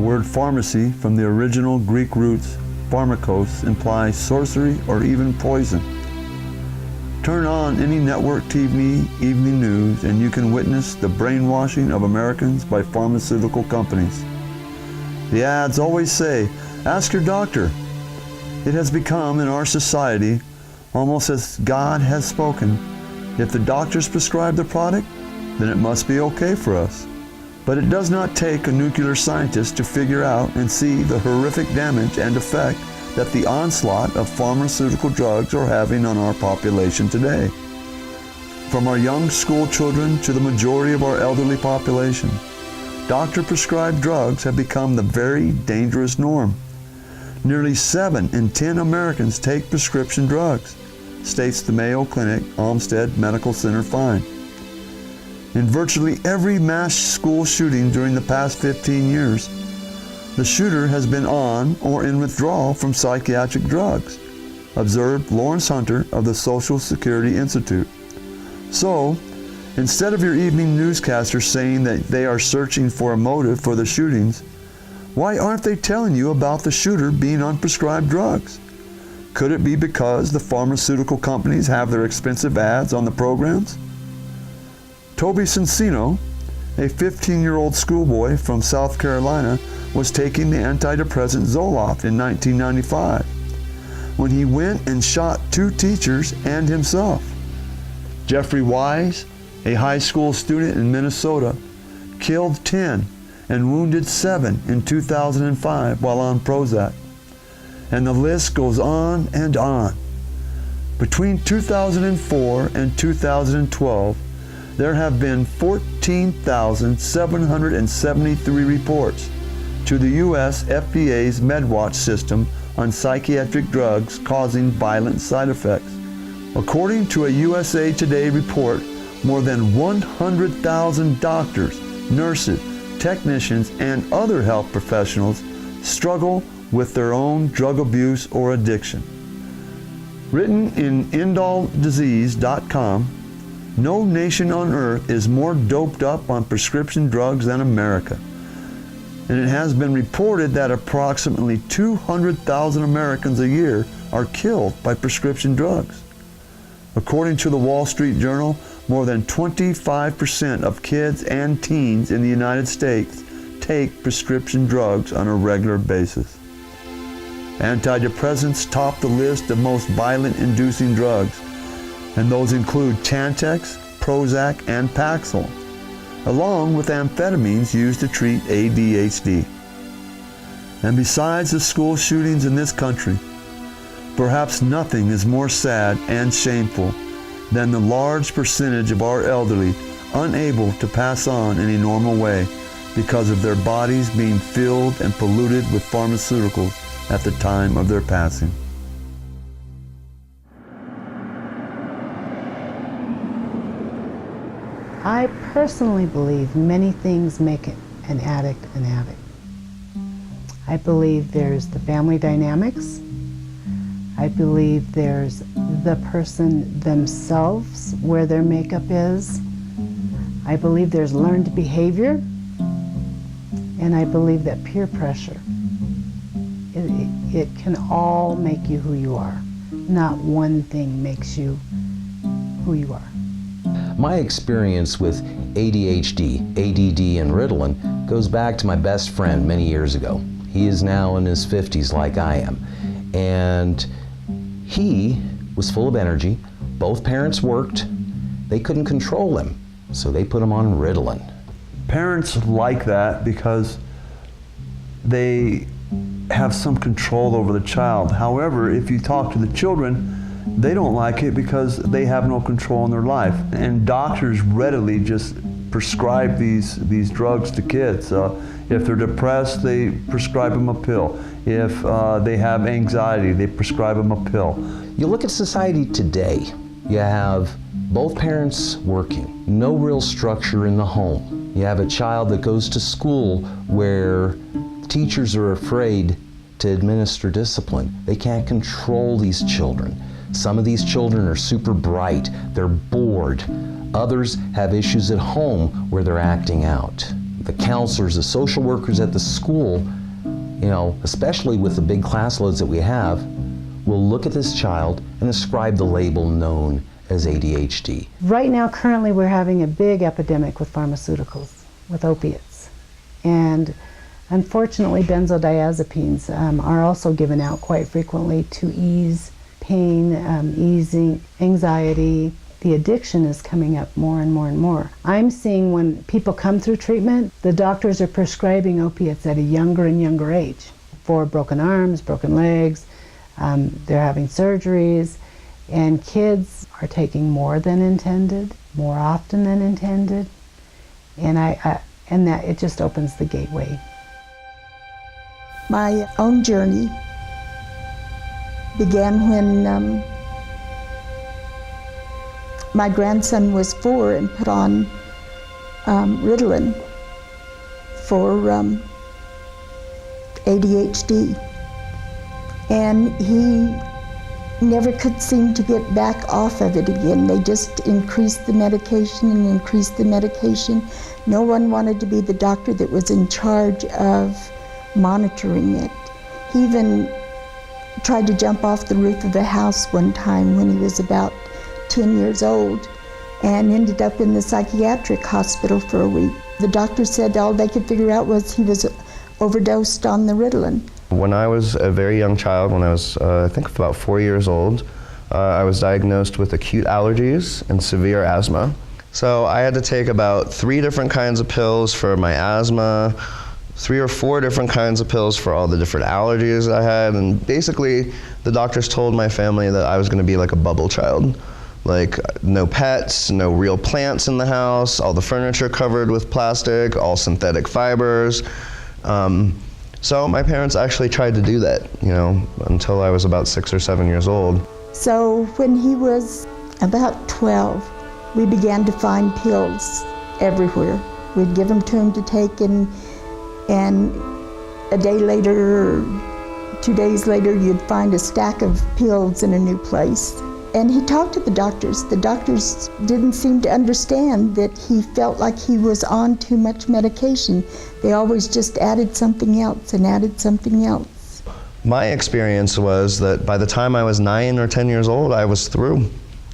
word pharmacy, from the original Greek roots pharmakos, implies sorcery or even poison. Turn on any network TV evening news and you can witness the brainwashing of Americans by pharmaceutical companies. The ads always say, "Ask your doctor." It has become in our society almost as God has spoken. If the doctors prescribe the product, then it must be okay for us. But it does not take a nuclear scientist to figure out and see the horrific damage and effect that the onslaught of pharmaceutical drugs are having on our population today. From our young school children to the majority of our elderly population, doctor-prescribed drugs have become the very dangerous norm. Nearly 7 in 10 Americans take prescription drugs, states the Mayo Clinic Olmsted Medical Center find. In virtually every mass school shooting during the past 15 years, the shooter has been on or in withdrawal from psychiatric drugs, observed Lawrence Hunter of the Social Security Institute. So, instead of your evening newscasters saying that they are searching for a motive for the shootings, why aren't they telling you about the shooter being on prescribed drugs? Could it be because the pharmaceutical companies have their expensive ads on the programs? Toby Cincino, a 15-year-old schoolboy from South Carolina, was taking the antidepressant Zoloft in 1995 when he went and shot 2 teachers and himself. Jeffrey Wise, a high school student in Minnesota, killed 10 and wounded 7 in 2005 while on Prozac. And the list goes on and on. Between 2004 and 2012, there have been 14,773 reports to the U.S. FDA's MedWatch system on psychiatric drugs causing violent side effects. According to a USA Today report, more than 100,000 doctors, nurses, technicians, and other health professionals struggle with their own drug abuse or addiction. Written in endalldisease.com, no nation on earth is more doped up on prescription drugs than America. And it has been reported that approximately 200,000 Americans a year are killed by prescription drugs. According to the Wall Street Journal, more than 25% of kids and teens in the United States take prescription drugs on a regular basis. Antidepressants top the list of most violent-inducing drugs, and those include Chantix, Prozac, and Paxil, along with amphetamines used to treat ADHD. And besides the school shootings in this country, perhaps nothing is more sad and shameful than the large percentage of our elderly unable to pass on in a normal way because of their bodies being filled and polluted with pharmaceuticals at the time of their passing. I personally believe many things make an addict an addict. I believe there's the family dynamics. I believe there's the person themselves, where their makeup is. I believe there's learned behavior. And I believe that peer pressure, it can all make you who you are. Not one thing makes you who you are. My experience with ADHD, ADD, and Ritalin goes back to my best friend many years ago. He is now in his 50s like I am. And he was full of energy. Both parents worked. They couldn't control him, so they put him on Ritalin. Parents like that because they have some control over the child. However, if you talk to the children, they don't like it because they have no control in their life. And doctors readily just prescribe these drugs to kids. If they're depressed, they prescribe them a pill. If they have anxiety, they prescribe them a pill. You look at society today, you have both parents working, no real structure in the home. You have a child that goes to school where teachers are afraid to administer discipline. They can't control these children. Some of these children are super bright, they're bored. Others have issues at home where they're acting out. the counselors, the social workers at the school, you know, especially with the big class loads that we have, will look at this child and ascribe the label known as ADHD. Right now, currently, we're having a big epidemic with pharmaceuticals, with opiates. And unfortunately, benzodiazepines are also given out quite frequently to ease pain, easing anxiety. The addiction is coming up more and more and more. I'm seeing when people come through treatment, the doctors are prescribing opiates at a younger and younger age for broken arms, broken legs. They're having surgeries, and kids are taking more than intended, more often than intended, and that it just opens the gateway. My own journey began when my grandson was 4 and put on Ritalin for ADHD. And he never could seem to get back off of it again. They just increased the medication and increased the medication. No one wanted to be the doctor that was in charge of monitoring it. He even tried to jump off the roof of the house one time when he was about 10 years old and ended up in the psychiatric hospital for a week. The doctor said all they could figure out was he was overdosed on the Ritalin. When I was a very young child, when I was I think about 4 years old, I was diagnosed with acute allergies and severe asthma. So I had to take about 3 different kinds of pills for my asthma, 3 or 4 different kinds of pills for all the different allergies I had, and basically the doctors told my family that I was going to be like a bubble child. Like no pets, no real plants in the house, all the furniture covered with plastic, all synthetic fibers. So my parents actually tried to do that, you know, until I was about 6 or 7 years old. So when he was about 12, we began to find pills everywhere. We'd give them to him to take, and a day later, or 2 days later, you'd find a stack of pills in a new place. And he talked to the doctors. The doctors didn't seem to understand that he felt like he was on too much medication. They always just added something else and added something else. My experience was that by the time I was 9 or 10 years old, I was through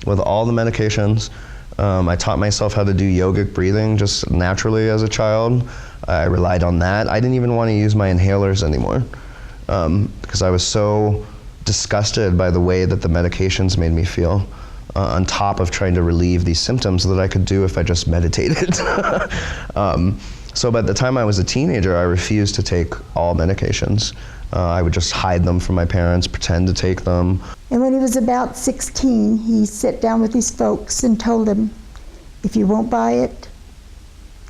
with all the medications. I taught myself how to do yogic breathing just naturally as a child. I relied on that. I didn't even want to use my inhalers anymore because I was so disgusted by the way that the medications made me feel, on top of trying to relieve these symptoms that I could do if I just meditated. So by the time I was a teenager, I refused to take all medications. I would just hide them from my parents, pretend to take them. And when he was about 16, he sat down with his folks and told them, if you won't buy it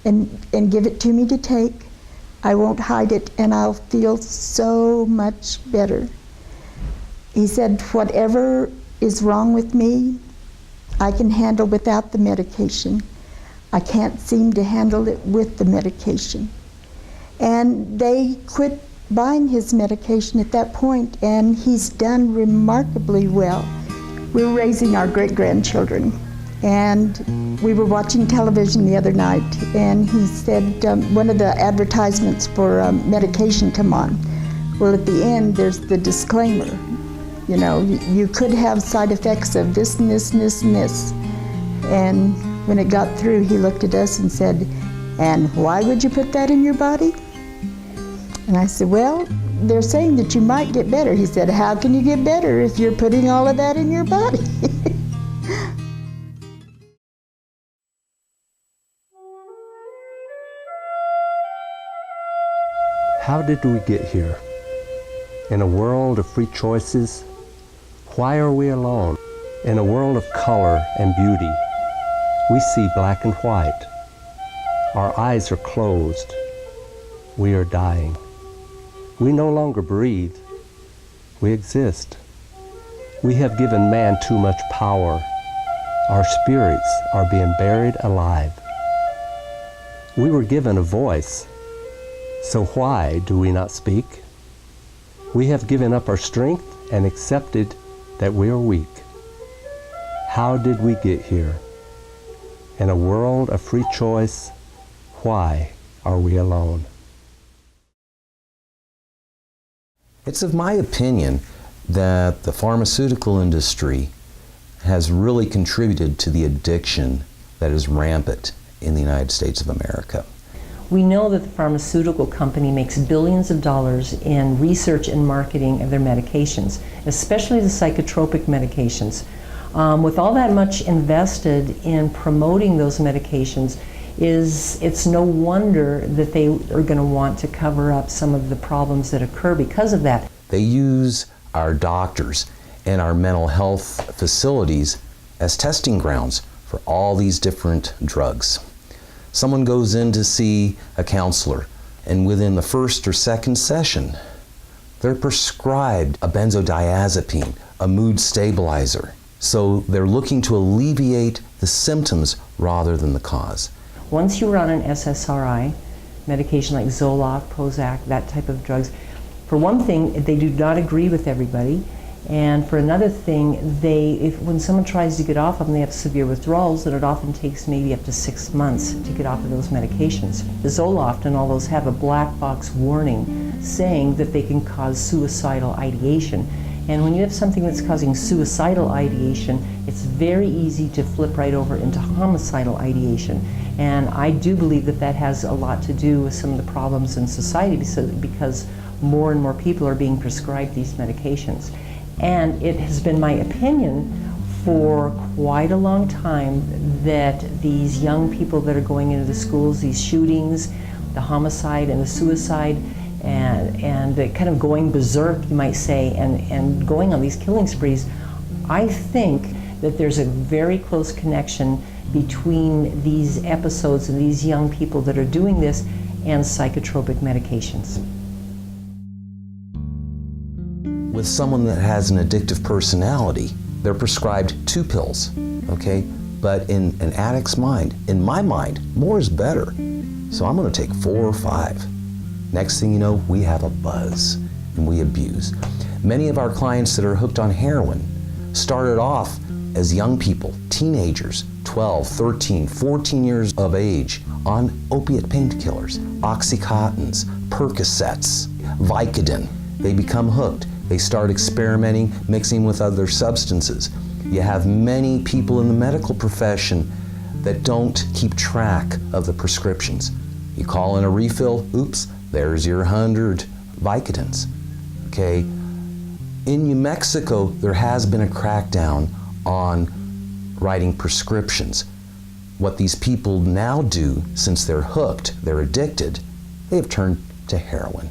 and give it to me to take, I won't hide it and I'll feel so much better. He said, whatever is wrong with me, I can handle without the medication. I can't seem to handle it with the medication. And they quit buying his medication at that point, and he's done remarkably well. We were raising our great-grandchildren, and we were watching television the other night, and he said one of the advertisements for medication come on. Well, at the end, there's the disclaimer. You know, you could have side effects of this and this and this and this. And when it got through, he looked at us and said, and why would you put that in your body? And I said, well, they're saying that you might get better. He said, how can you get better if you're putting all of that in your body? How did we get here? In a world of free choices, why are we alone? In a world of color and beauty, we see black and white. Our eyes are closed. We are dying. We no longer breathe. We exist. We have given man too much power. Our spirits are being buried alive. We were given a voice, so why do we not speak? We have given up our strength and accepted that we are weak. How did we get here? In a world of free choice, why are we alone? It's of my opinion that the pharmaceutical industry has really contributed to the addiction that is rampant in the United States of America. We know that the pharmaceutical company makes billions of dollars in research and marketing of their medications, especially the psychotropic medications. With all that much invested in promoting those medications, it's no wonder that they are going to want to cover up some of the problems that occur because of that. They use our doctors and our mental health facilities as testing grounds for all these different drugs. Someone goes in to see a counselor, and within the first or second session, they're prescribed a benzodiazepine, a mood stabilizer. So they're looking to alleviate the symptoms rather than the cause. Once you're on an SSRI, medication like Zoloft, Prozac, that type of drugs, for one thing, they do not agree with everybody. And for another thing, when someone tries to get off of them, they have severe withdrawals, and it often takes maybe up to 6 months to get off of those medications. The Zoloft and all those have a black box warning saying that they can cause suicidal ideation. And when you have something that's causing suicidal ideation, it's very easy to flip right over into homicidal ideation. And I do believe that that has a lot to do with some of the problems in society because more and more people are being prescribed these medications. And it has been my opinion for quite a long time that these young people that are going into the schools, these shootings, the homicide and the suicide, and kind of going berserk, you might say, and going on these killing sprees, I think that there's a very close connection between these episodes and these young people that are doing this and psychotropic medications. With someone that has an addictive personality, they're prescribed 2 pills, okay? But in an addict's mind, in my mind, more is better. So I'm gonna take 4 or 5. Next thing you know, we have a buzz and we abuse. Many of our clients that are hooked on heroin started off as young people, teenagers, 12, 13, 14 years of age, on opiate painkillers, Oxycontins, Percocets, Vicodin. They become hooked. They start experimenting, mixing with other substances. You have many people in the medical profession that don't keep track of the prescriptions. You call in a refill, oops, there's your 100 Vicodins, okay? In New Mexico, there has been a crackdown on writing prescriptions. What these people now do, since they're hooked, they're addicted, they have turned to heroin.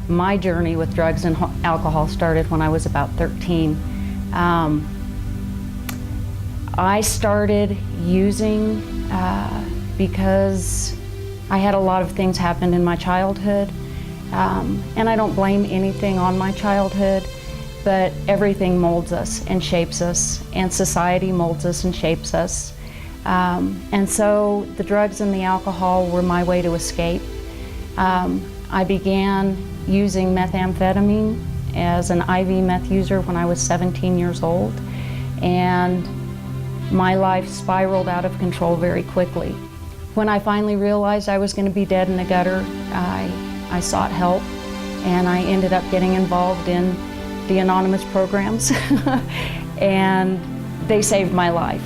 My journey with drugs and alcohol started when I was about 13. I started using because I had a lot of things happen in my childhood, and I don't blame anything on my childhood, but everything molds us and shapes us, and society molds us and shapes us. And so the drugs and the alcohol were my way to escape. I began using methamphetamine as an IV meth user when I was 17 years old, and my life spiraled out of control very quickly. When I finally realized I was going to be dead in the gutter, I sought help, and I ended up getting involved in the anonymous programs, and they saved my life.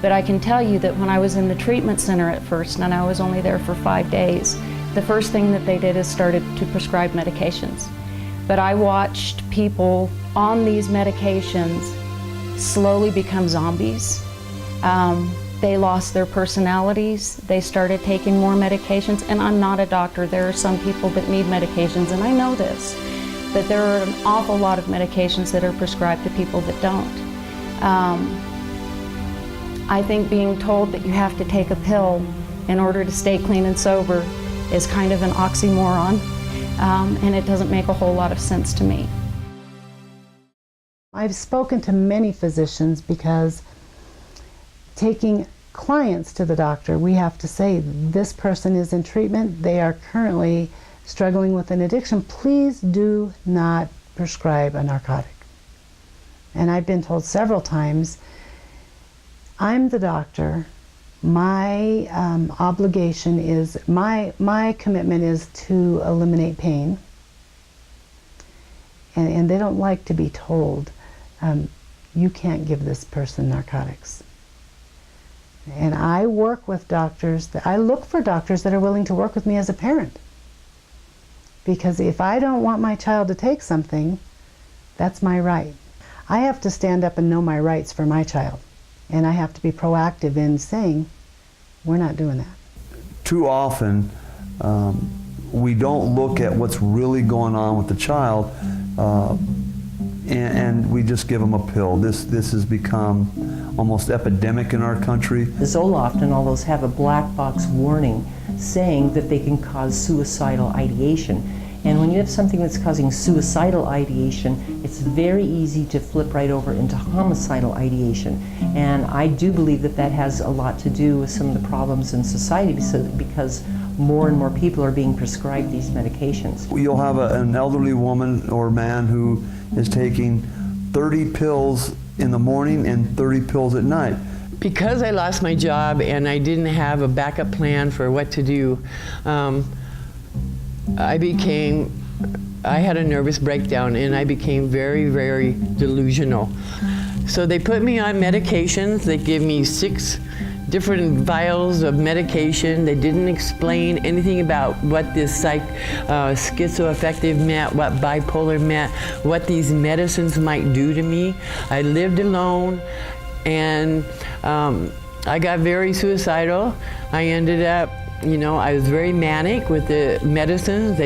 But I can tell you that when I was in the treatment center at first, and I was only there for 5 days, the first thing that they did is started to prescribe medications. But I watched people on these medications slowly become zombies. They lost their personalities. They started taking more medications, and I'm not a doctor. There are some people that need medications, and I know this, but there are an awful lot of medications that are prescribed to people that don't. I think being told that you have to take a pill in order to stay clean and sober is kind of an oxymoron, and it doesn't make a whole lot of sense to me. I've spoken to many physicians because taking clients to the doctor, we have to say, this person is in treatment, they are currently struggling with an addiction, please do not prescribe a narcotic. And I've been told several times, I'm the doctor. My obligation is, my commitment is to eliminate pain. And they don't like to be told, you can't give this person narcotics. And I work with doctors, I look for doctors that are willing to work with me as a parent. Because if I don't want my child to take something, that's my right. I have to stand up and know my rights for my child. And I have to be proactive in saying, we're not doing that. Too often, we don't look at what's really going on with the child, and we just give them a pill. This has become almost epidemic in our country. Zoloft and all those have a black box warning saying that they can cause suicidal ideation. And when you have something that's causing suicidal ideation, it's very easy to flip right over into homicidal ideation. And I do believe that that has a lot to do with some of the problems in society because more and more people are being prescribed these medications. You'll have an elderly woman or man who is taking 30 pills in the morning and 30 pills at night. Because I lost my job and I didn't have a backup plan for what to do, I had a nervous breakdown and I became very, very delusional. So they put me on medications. They gave me 6 different vials of medication. They didn't explain anything about what this schizoaffective meant, what bipolar meant, what these medicines might do to me. I lived alone and I got very suicidal. I ended up, I was very manic with the medicines.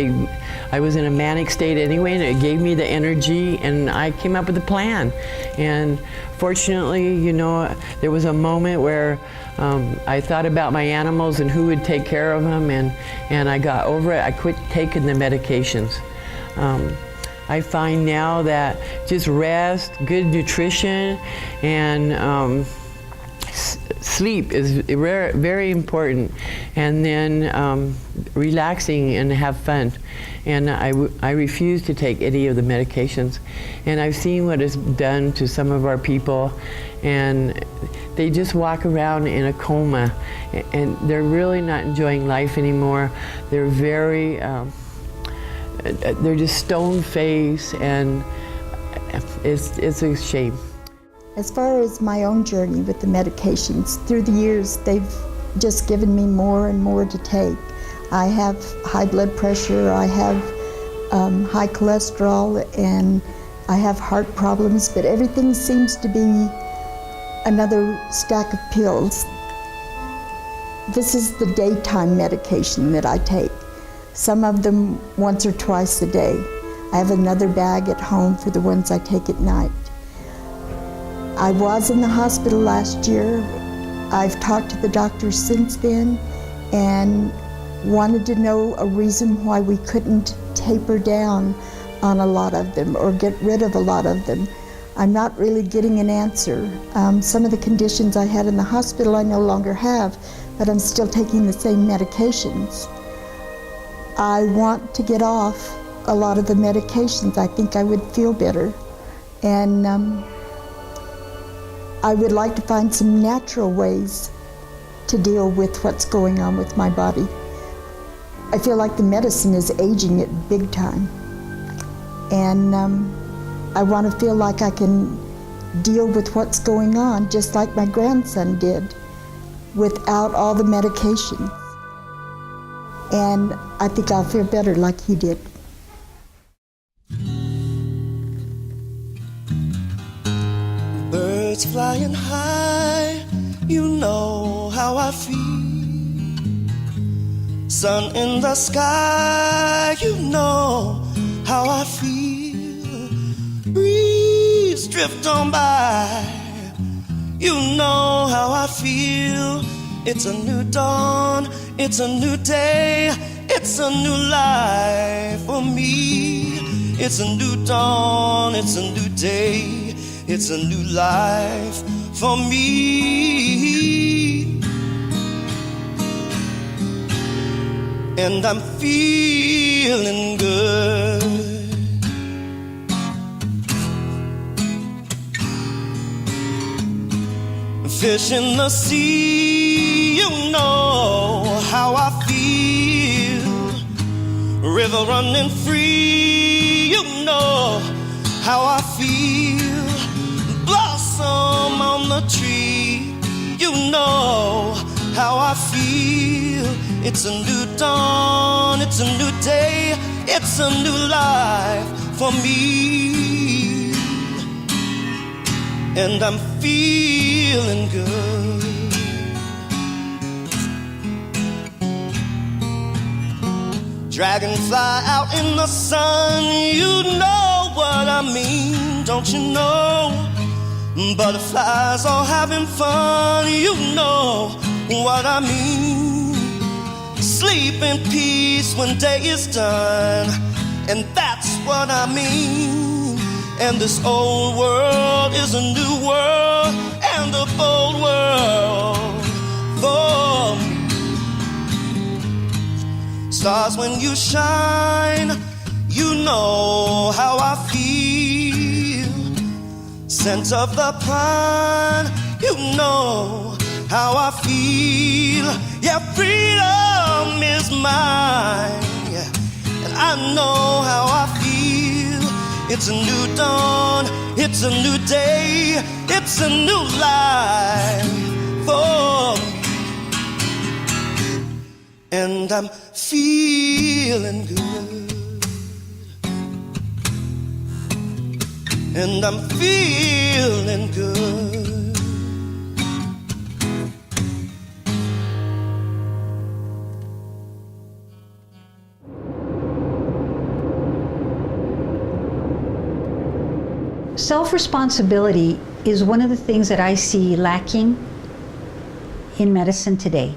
I was in a manic state anyway, and it gave me the energy, and I came up with a plan. And fortunately, there was a moment where I thought about my animals and who would take care of them, and I got over it. I quit taking the medications. I find now that just rest, good nutrition, and sleep is very important, and then relaxing and have fun. And I refuse to take any of the medications. And I've seen what it's done to some of our people, and they just walk around in a coma, and they're really not enjoying life anymore. They're very, they're just stone-faced, and it's a shame. As far as my own journey with the medications, through the years, they've just given me more and more to take. I have high blood pressure, I have high cholesterol, and I have heart problems, but everything seems to be another stack of pills. This is the daytime medication that I take. Some of them once or twice a day. I have another bag at home for the ones I take at night. I was in the hospital last year. I've talked to the doctors since then and wanted to know a reason why we couldn't taper down on a lot of them or get rid of a lot of them. I'm not really getting an answer. Some of the conditions I had in the hospital I no longer have, but I'm still taking the same medications. I want to get off a lot of the medications. I think I would feel better. And I would like to find some natural ways to deal with what's going on with my body. I feel like the medicine is aging it big time. And I want to feel like I can deal with what's going on just like my grandson did without all the medication. And I think I'll feel better like he did. Birds flying high, you know how I feel. Sun in the sky, you know how I feel. Breeze drift on by, you know how I feel. It's a new dawn, it's a new day, it's a new life for me. It's a new dawn, it's a new day, it's a new life for me. And I'm feeling good. Fish in the sea, you know how I feel. River running free, you know how I feel. Blossom on the tree, you know how I feel. It's a new dawn, it's a new day, it's a new life for me. And I'm feeling good. Dragonfly out in the sun, you know what I mean, don't you know? Butterflies all having fun, you know what I mean. Sleep in peace when day is done, and that's what I mean. And this old world is a new world, and a bold world for me. Stars when you shine, you know how I feel. Scent of the pine, you know how I feel. Yeah, freedom is mine, yeah, and I know how I feel. It's a new dawn, it's a new day, it's a new life for me. And I'm feeling good. And I'm feeling good. Self-responsibility is one of the things that I see lacking in medicine today.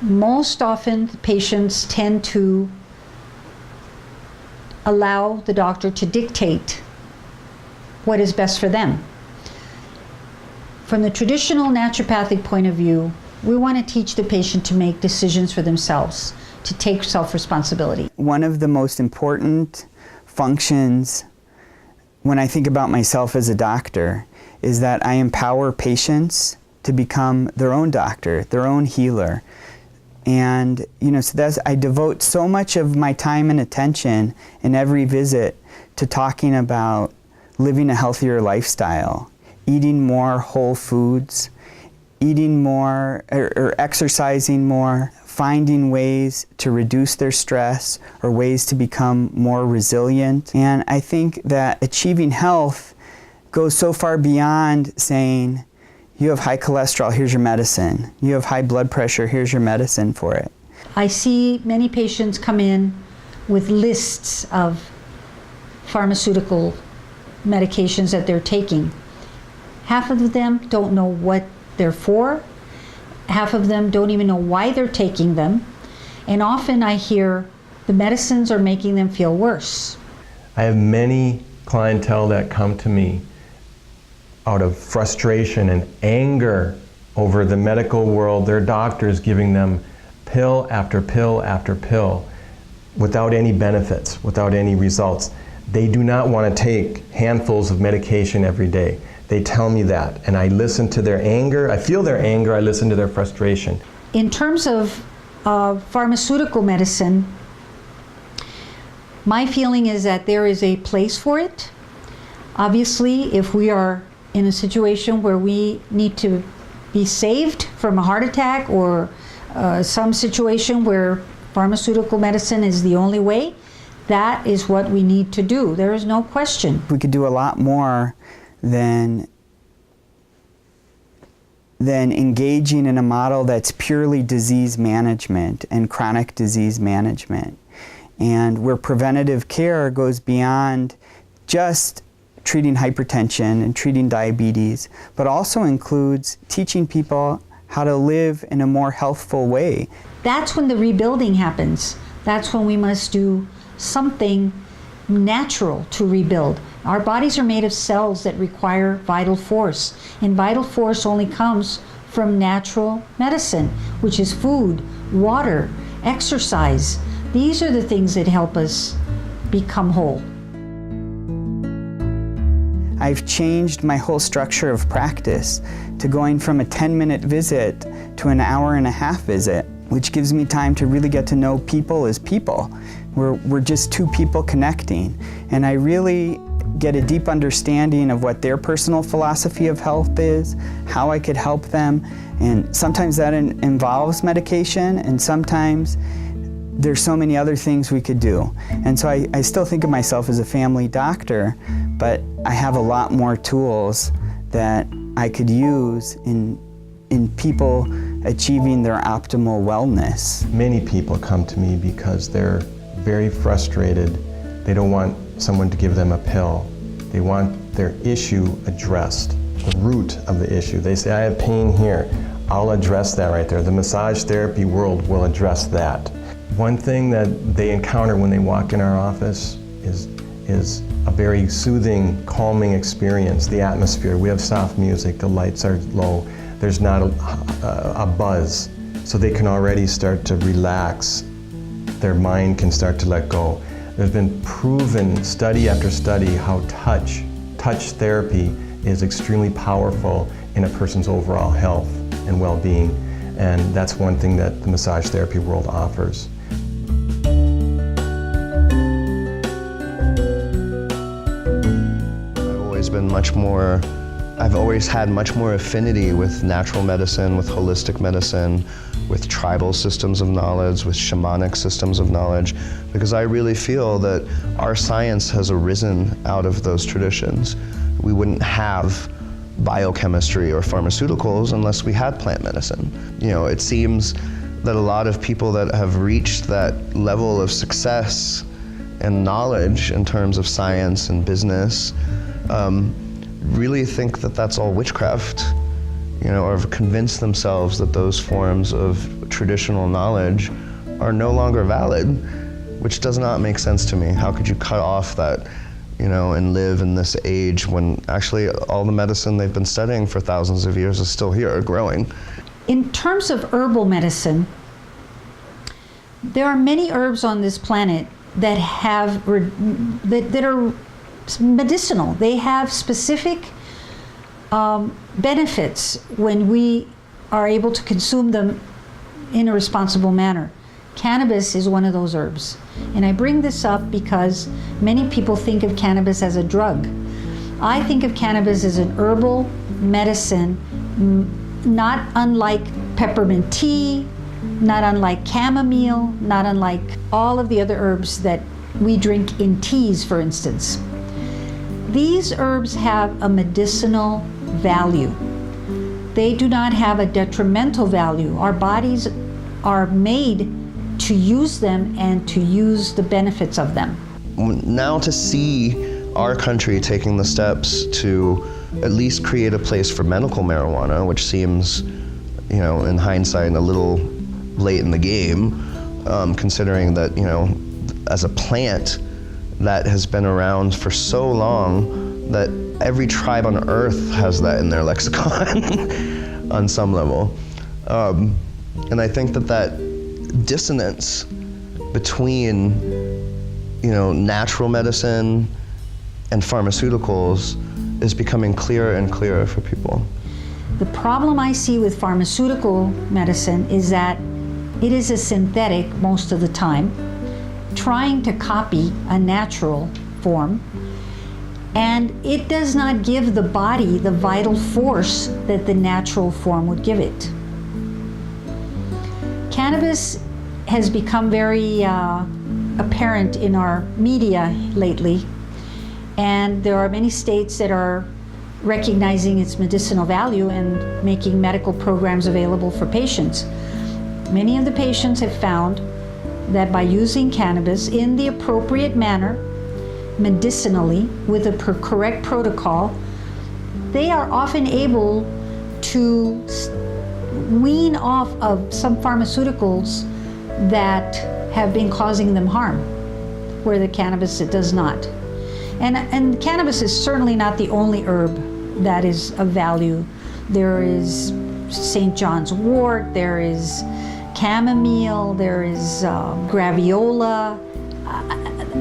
Most often, patients tend to allow the doctor to dictate what is best for them. From the traditional naturopathic point of view, we want to teach the patient to make decisions for themselves, to take self-responsibility. One of the most important functions when I think about myself as a doctor is that I empower patients to become their own doctor, their own healer. And so I devote so much of my time and attention in every visit to talking about living a healthier lifestyle, eating more whole foods, eating more or exercising more, finding ways to reduce their stress or ways to become more resilient. And I think that achieving health goes so far beyond saying, you have high cholesterol, here's your medicine. You have high blood pressure, here's your medicine for it. I see many patients come in with lists of pharmaceutical medications that they're taking. Half of them don't know what they're for. Half of them don't even know why they're taking them. And often I hear the medicines are making them feel worse. I have many clientele that come to me out of frustration and anger over the medical world, their doctors giving them pill after pill after pill without any benefits, without any results. They do not want to take handfuls of medication every day. They tell me that, and I listen to their anger. I feel their anger, I listen to their frustration. In terms of pharmaceutical medicine, my feeling is that there is a place for it. Obviously, if we are in a situation where we need to be saved from a heart attack or some situation where pharmaceutical medicine is the only way, that is what we need to do. There is no question. We could do a lot more than engaging in a model that's purely disease management and chronic disease management, and where preventative care goes beyond just treating hypertension and treating diabetes, but also includes teaching people how to live in a more healthful way. That's when the rebuilding happens. That's when we must do something natural to rebuild. Our bodies are made of cells that require vital force, and vital force only comes from natural medicine, which is food, water, exercise. These are the things that help us become whole. I've changed my whole structure of practice to going from a 10-minute visit to an hour-and-a-half visit, which gives me time to really get to know people as people. We're just two people connecting. And I really get a deep understanding of what their personal philosophy of health is, how I could help them. And sometimes that involves medication, and sometimes there's so many other things we could do. And so I still think of myself as a family doctor, but I have a lot more tools that I could use in people achieving their optimal wellness. Many people come to me because they're very frustrated. They don't want someone to give them a pill. They want their issue addressed, the root of the issue. They say, I have pain here. I'll address that right there. The massage therapy world will address that. One thing that they encounter when they walk in our office is a very soothing, calming experience, the atmosphere. We have soft music, the lights are low, there's not a buzz, so they can already start to relax. Their mind can start to let go. There's been proven, study after study, how touch therapy is extremely powerful in a person's overall health and well-being, and that's one thing that the massage therapy world offers. I've always had much more affinity with natural medicine, with holistic medicine, with tribal systems of knowledge, with shamanic systems of knowledge, because I really feel that our science has arisen out of those traditions. We wouldn't have biochemistry or pharmaceuticals unless we had plant medicine. You know, it seems that a lot of people that have reached that level of success and knowledge in terms of science and business really think that that's all witchcraft, you know, or have convinced themselves that those forms of traditional knowledge are no longer valid, which does not make sense to me. How could you cut off that, you know, and live in this age when actually all the medicine they've been studying for thousands of years is still here, growing? In terms of herbal medicine, there are many herbs on this planet that have that are medicinal. They have specific benefits when we are able to consume them in a responsible manner. Cannabis is one of those herbs. And I bring this up because many people think of cannabis as a drug. I think of cannabis as an herbal medicine, not unlike peppermint tea, not unlike chamomile, not unlike all of the other herbs that we drink in teas, for instance. These herbs have a medicinal value. They do not have a detrimental value. Our bodies are made to use them and to use the benefits of them. Now to see our country taking the steps to at least create a place for medical marijuana, which seems, you know, in hindsight, a little late in the game, considering that, you know, as a plant that has been around for so long that every tribe on earth has that in their lexicon on some level. And I think that dissonance between, you know, natural medicine and pharmaceuticals is becoming clearer and clearer for people. The problem I see with pharmaceutical medicine is that it is a synthetic most of the time, trying to copy a natural form, and it does not give the body the vital force that the natural form would give it. Cannabis has become very apparent in our media lately, and there are many states that are recognizing its medicinal value and making medical programs available for patients. Many of the patients have found that by using cannabis in the appropriate manner, medicinally, with a correct protocol, they are often able to wean off of some pharmaceuticals that have been causing them harm, where the cannabis, it does not. And cannabis is certainly not the only herb that is of value. There is St. John's wort, there is chamomile, there is graviola.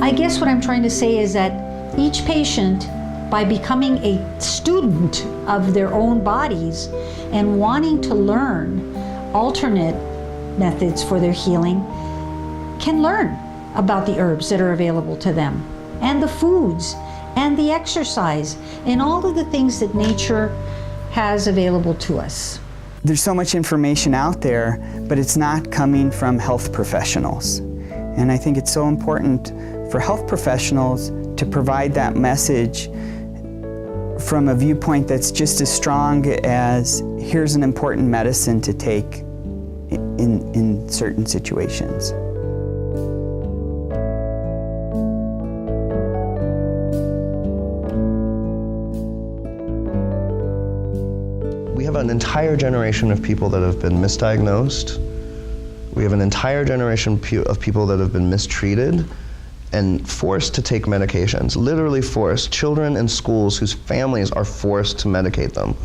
I guess what I'm trying to say is that each patient by becoming a student of their own bodies and wanting to learn alternate methods for their healing, can learn about the herbs that are available to them, and the foods, and the exercise, and all of the things that nature has available to us. There's so much information out there, but it's not coming from health professionals. And I think it's so important for health professionals to provide that message from a viewpoint that's just as strong as here's an important medicine to take in certain situations. We have an entire generation of people that have been misdiagnosed. We have an entire generation of people that have been mistreated and forced to take medications, literally forced. Children in schools whose families are forced to medicate them.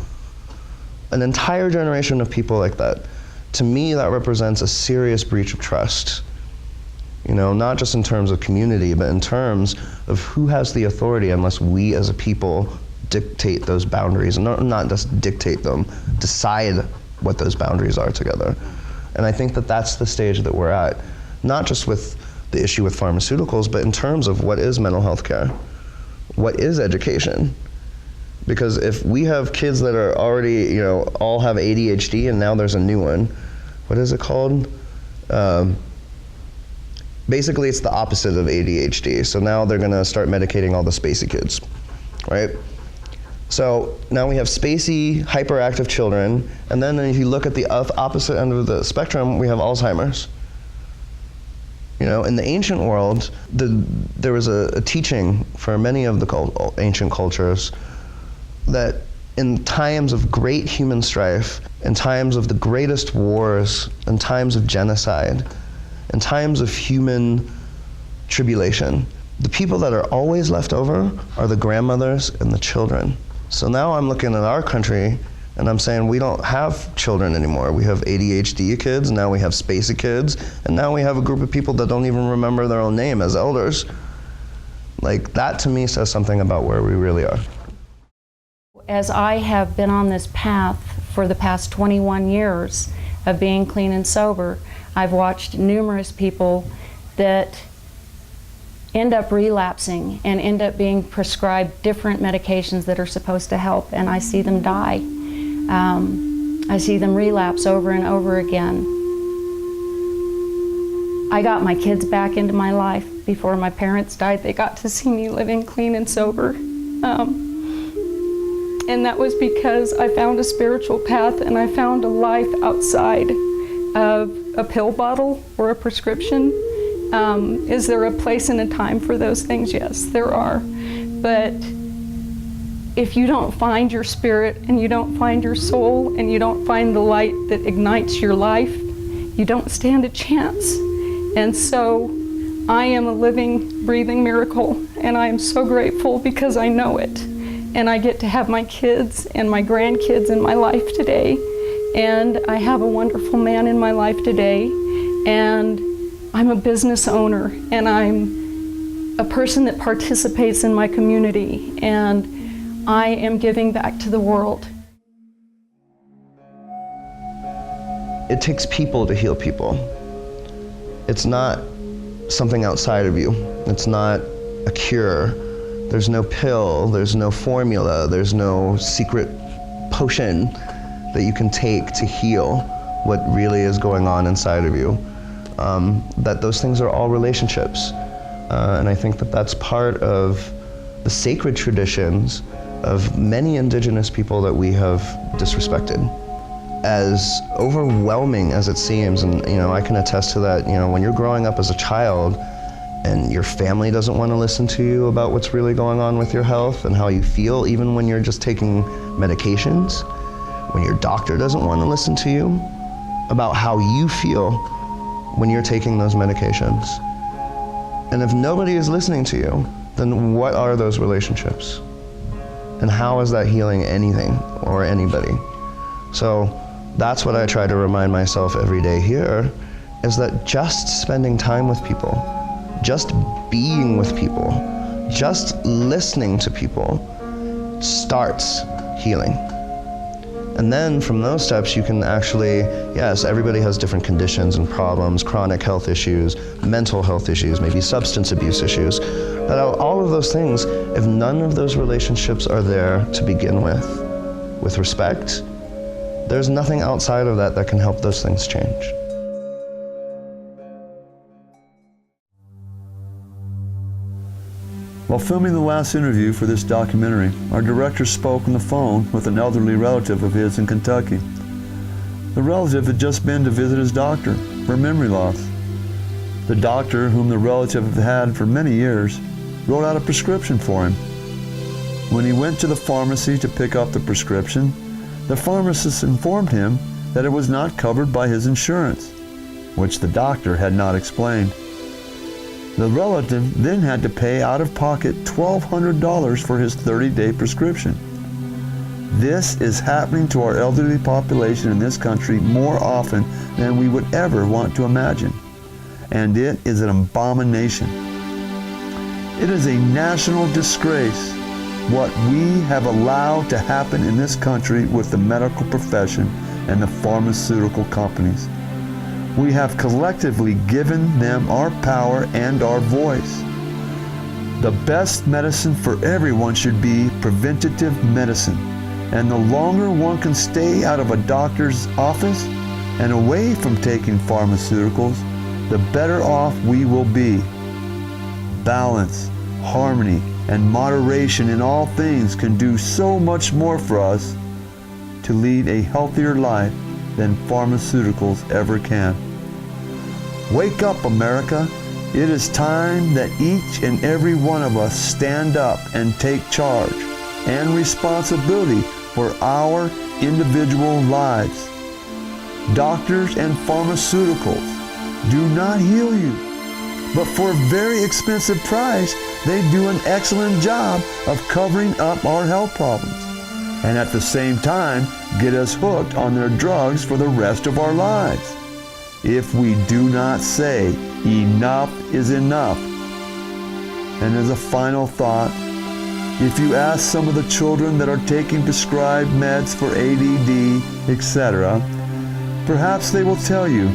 An entire generation of people like that. To me, that represents a serious breach of trust. You know, not just in terms of community, but in terms of who has the authority unless we as a people dictate those boundaries, and not just dictate them, decide what those boundaries are together. And I think that that's the stage that we're at, not just with the issue with pharmaceuticals, but in terms of what is mental health care, what is education. Because if we have kids that are already, you know, all have ADHD and now there's a new one, what is it called? Basically it's the opposite of ADHD. So now they're gonna start medicating all the spacey kids, right? So now we have spacey, hyperactive children, and then if you look at the opposite end of the spectrum, we have Alzheimer's. You know, in the ancient world, there was a teaching for many of the ancient cultures that in times of great human strife, in times of the greatest wars, in times of genocide, in times of human tribulation, the people that are always left over are the grandmothers and the children. So now I'm looking at our country and I'm saying we don't have children anymore. We have ADHD kids, now we have spacey kids, and now we have a group of people that don't even remember their own name as elders. Like, that to me says something about where we really are. As I have been on this path for the past 21 years of being clean and sober, I've watched numerous people that end up relapsing and end up being prescribed different medications that are supposed to help, and I see them die. I see them relapse over and over again. I got my kids back into my life before my parents died. They got to see me living clean and sober. And that was because I found a spiritual path and I found a life outside of a pill bottle or a prescription. Is there a place and a time for those things? Yes, there are. But if you don't find your spirit and you don't find your soul and you don't find the light that ignites your life, you don't stand a chance. And so I am a living, breathing miracle, and I am so grateful because I know it. And I get to have my kids and my grandkids in my life today. And I have a wonderful man in my life today. And I'm a business owner, and I'm a person that participates in my community, and I am giving back to the world. It takes people to heal people. It's not something outside of you. It's not a cure. There's no pill, there's no formula, there's no secret potion that you can take to heal what really is going on inside of you. That those things are all relationships. And I think that that's part of the sacred traditions of many indigenous people that we have disrespected. As overwhelming as it seems, and you know, I can attest to that, you know, when you're growing up as a child and your family doesn't want to listen to you about what's really going on with your health and how you feel, even when you're just taking medications, when your doctor doesn't want to listen to you about how you feel when you're taking those medications. And if nobody is listening to you, then what are those relationships? And how is that healing anything or anybody? So that's what I try to remind myself every day here, is that just spending time with people, just being with people, just listening to people starts healing. And then from those steps, you can actually, yes, everybody has different conditions and problems, chronic health issues, mental health issues, maybe substance abuse issues. But all of those things, if none of those relationships are there to begin with respect, there's nothing outside of that that can help those things change. While filming the last interview for this documentary, our director spoke on the phone with an elderly relative of his in Kentucky. The relative had just been to visit his doctor for memory loss. The doctor, whom the relative had had for many years, wrote out a prescription for him. When he went to the pharmacy to pick up the prescription, the pharmacist informed him that it was not covered by his insurance, which the doctor had not explained. The relative then had to pay out of pocket $1,200 for his 30-day prescription. This is happening to our elderly population in this country more often than we would ever want to imagine, and it is an abomination. It is a national disgrace what we have allowed to happen in this country with the medical profession and the pharmaceutical companies. We have collectively given them our power and our voice. The best medicine for everyone should be preventative medicine, and the longer one can stay out of a doctor's office and away from taking pharmaceuticals, the better off we will be. Balance, harmony, and moderation in all things can do so much more for us to lead a healthier life than pharmaceuticals ever can. Wake up, America. It is time that each and every one of us stand up and take charge and responsibility for our individual lives. Doctors and pharmaceuticals do not heal you, but for a very expensive price, they do an excellent job of covering up our health problems, and at the same time get us hooked on their drugs for the rest of our lives. If we do not say enough is enough. And as a final thought, if you ask some of the children that are taking prescribed meds for ADD, etc., perhaps they will tell you,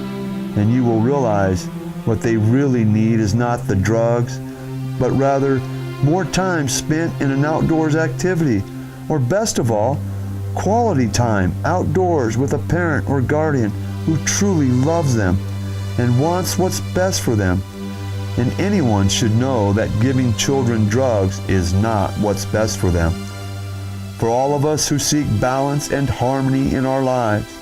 and you will realize what they really need is not the drugs, but rather more time spent in an outdoors activity, or best of all, quality time outdoors with a parent or guardian who truly loves them and wants what's best for them. And anyone should know that giving children drugs is not what's best for them. For all of us who seek balance and harmony in our lives,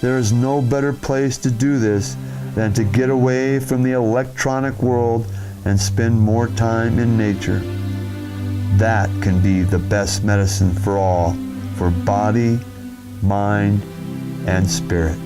there is no better place to do this than to get away from the electronic world and spend more time in nature. That can be the best medicine for all, for body, mind, and spirit.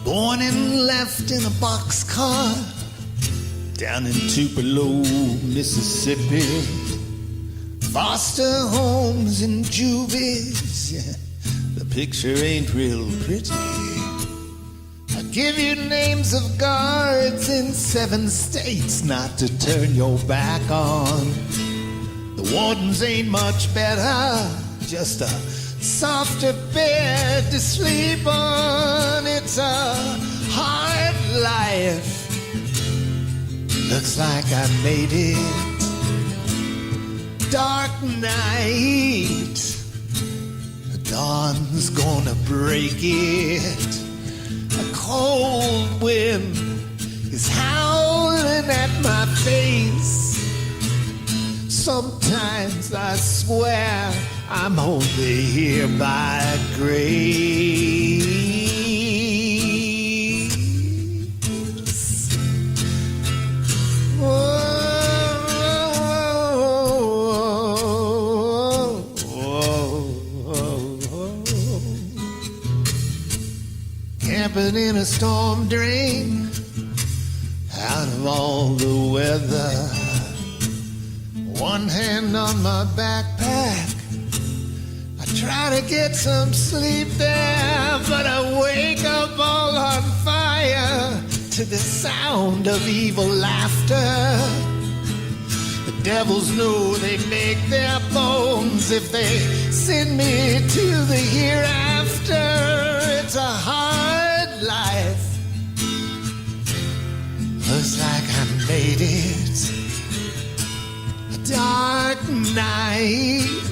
Born and left in a boxcar down in Tupelo, Mississippi. Foster homes and juvies, yeah, the picture ain't real pretty. I give you names of guards in 7 states not to turn your back on. The wardens ain't much better, just a softer bed to sleep on. It's a hard life. Looks like I made it. Dark night. The dawn's gonna break it. A cold wind is howling at my face. Sometimes I swear I'm only here by grace. Camping in a storm drain, out of all the weather. one hand on my backpack. I try to get some sleep there, but I wake up all on fire to the sound of evil laughter. The devils know they make their bones if they send me to the hereafter. It's a hard life. Looks like I made it. A dark night.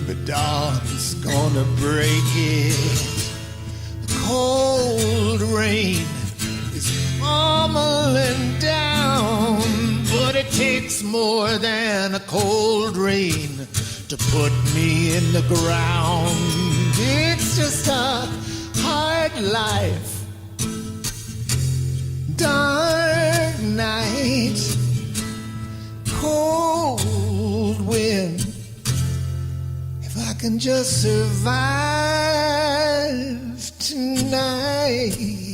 The dawn's gonna break it. The cold rain is pummeling down, but it takes more than a cold rain to put me in the ground. It's just a hard life. Dark night, cold wind. If I can just survive tonight.